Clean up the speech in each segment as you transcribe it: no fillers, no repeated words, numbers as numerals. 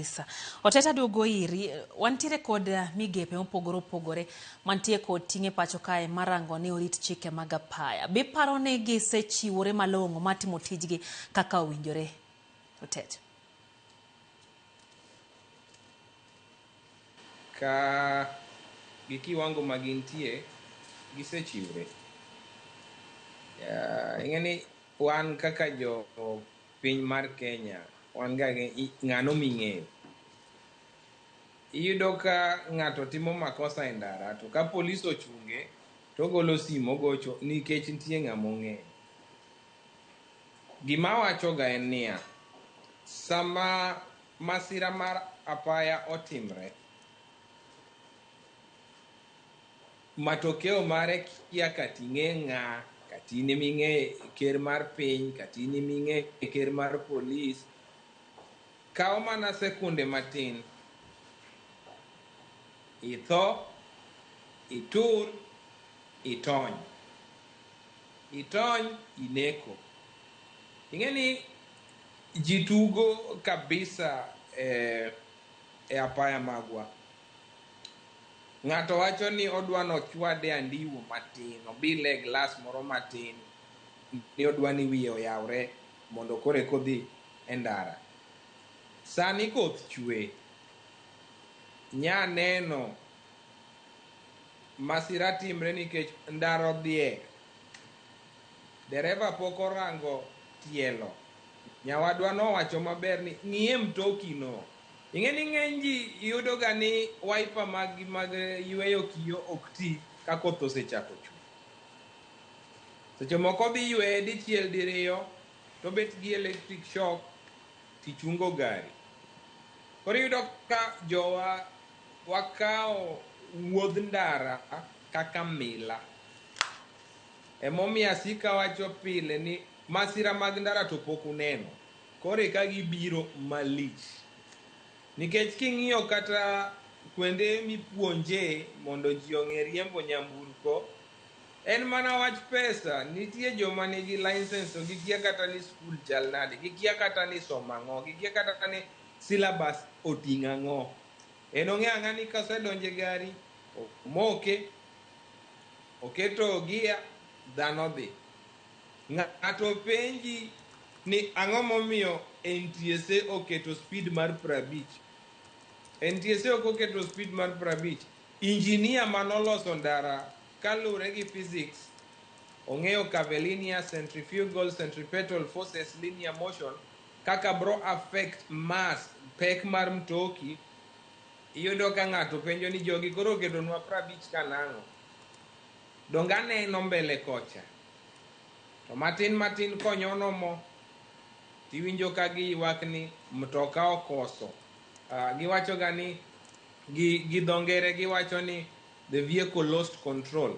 kabisa. Oteta duogo iri, wantiere kod migepe mopogore opogore, mantie kod ting'e pacho kae marango ni orit chike mag apaya. Be paro ni gisechiwore malong'o matimo tijgi kaka owinjore? Otet. Ka gi kiwango ma gintie, gisechiwore. Ing'eni wan kaka jo piny mar Kenya, wan ga ng'ano ming'eyo. Iyudo ka ng'ato timo makosa e ndara, to ka polis ochunge, to ogolo simu ogocho nikech nitie ng'ama ong'eyo. Gima wachoga en niya, sama masira mar apaya otimre, matokeo mare kia kati ng'e ng'a, kati in ming'e ker mar piny, kati in ming'e ker mar polis, kawo mana sekunde matin, itho, itur, itony. Itony, ineko. Ing'eni ji tugo kabisa e apaya magwa. Ng'ato wacho ni odwa nochwade andiwo matin, obile glas moro matin, ni odwa ni wiye oyawre mondo kore kodhi e ndara. Sani koth chwe, nya neno masira timre nikech ndara odhiek, dereva pok orango tielo. Nyawadwa nowacho maber ni ng'iye mtokino. Ing'eni ng'eny ji yudo ga ni wiper mag yweyo kiyo ok ti ka koth osechako chwe. Seche moko dhi yweye dichiel diriyo, to bet gi electric shock, tichungo gari. Koro iyudo ka jowa wakawo wuodh ndara kaka mila. Emomiyo asika wacho pile ni masira mag ndara to pok uneno. Koro ka gibiro malich. Nikech king'iyo kata kuonde mipuonje mondo ji ong'e riembo nyamburko, en mana wach pesa. Nitie joma nigi license to gikia kata ni skul chal nade, gikia kata ni somo ang'o, gikia kata ni syllabus oting'o ang'o. En ong'e ang'a ni kasedonje gari, omoke, oketo gia, dhano dhi. Ng'ato penji ni ang'o momiyo NTSA oketo speed mar 50. NTSA ok oketo speed mar 50. Injinia manoloso ndara kalure gi physics ong'eyo curvilinear, centrifugal, centripetal forces, linear motion, kaka bro affect mass, pek mar mtoki. Iyudo ka ng'ato penjo ni jogi koro oketonwa 50 kanang'o. Donga neno mbele kocha. To matin matin konyono mo, tiwinjo ka giywak ni mtoka okoso. Giwacho ga ni, gi dhongere giwacho ni the vehicle lost control.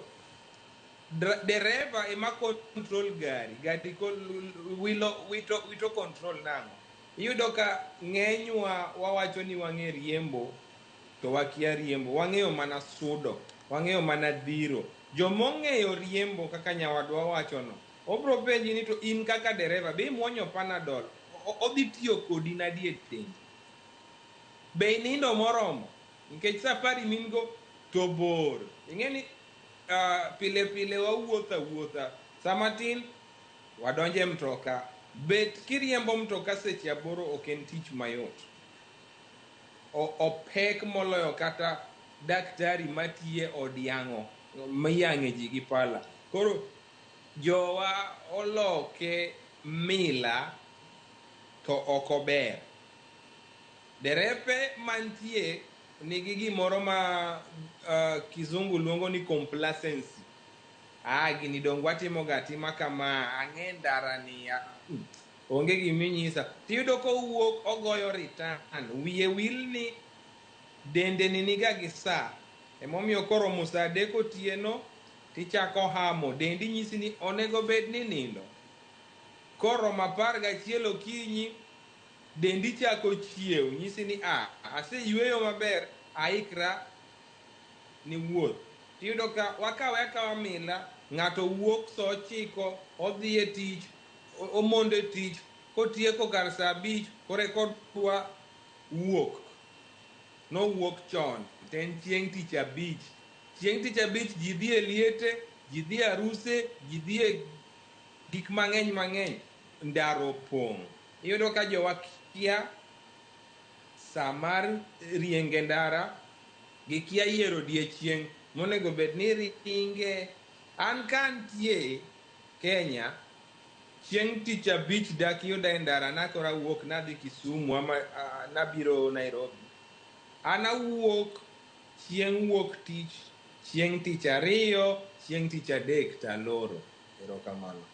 Dereva ema control gari wito control nang'o. Iyudo ka ng'enywa wawacho ni wang'e riembo, to wakia riembo. Wang'eyo mana sudo, wang'eyo mana dhiro. Jomong'eyo riembo kaka nyawadwa wacho no, obro penji ni to in kaka dereva, be imuonyo panadol, odhi tiyo kodi nadi e tendi. Be inindo moromo, nikech safari mingo to bor. Ing'eni pile pile wawuotha. Sama tin, wadonje mtoka. Bet kiriembo mtoka seche 8 ok en tich mayot. Opek moloyo kata daktari matiye od yang'o, mayang'e ji gi pala. Koro jowa oloke mila to ok ober. Derepe mantie nigi gimoro ma kizungu luongo ni complacency. Gini dong watimo ga tima kama, ang'e ndara ni onge giminyisa. Tiyudo ko wuok ogoyo return, wiye wil ni dende ni niga gi sa. Emomiyo koro musa 3 otieno tichako hamo, dendi nyisi ni onego bed ni nindo. Koro 11 okinyi, dendi chako chiew, nyisi ni aseyweyo maber, aikra ni wuoth. Tiyudo ka wakawa mila, ng'ato wuok sa 9, odhi e tich, omondo e tich, kotieko kar sa 5, kore kodwa wuok nowuok chon to en chieng' tich abich. Chieng' tich abich ji dhi e liete, ji dhi e aruse, ji dhi e gik mang'eny mang'eny, ndara opong'. Iyudo ka jowa kia sa mar rienge ndara, gikia yiero odiechieng' monego bed ni ringe. An kantie Kenya, chieng' tich abich dak yuda e ndara nakora wuok nadhi Kisumu ama nabiro Nairobi. An awuok chieng' wuok tich, chieng' tich ariyo, chieng' tich adek taloro. Erokamano.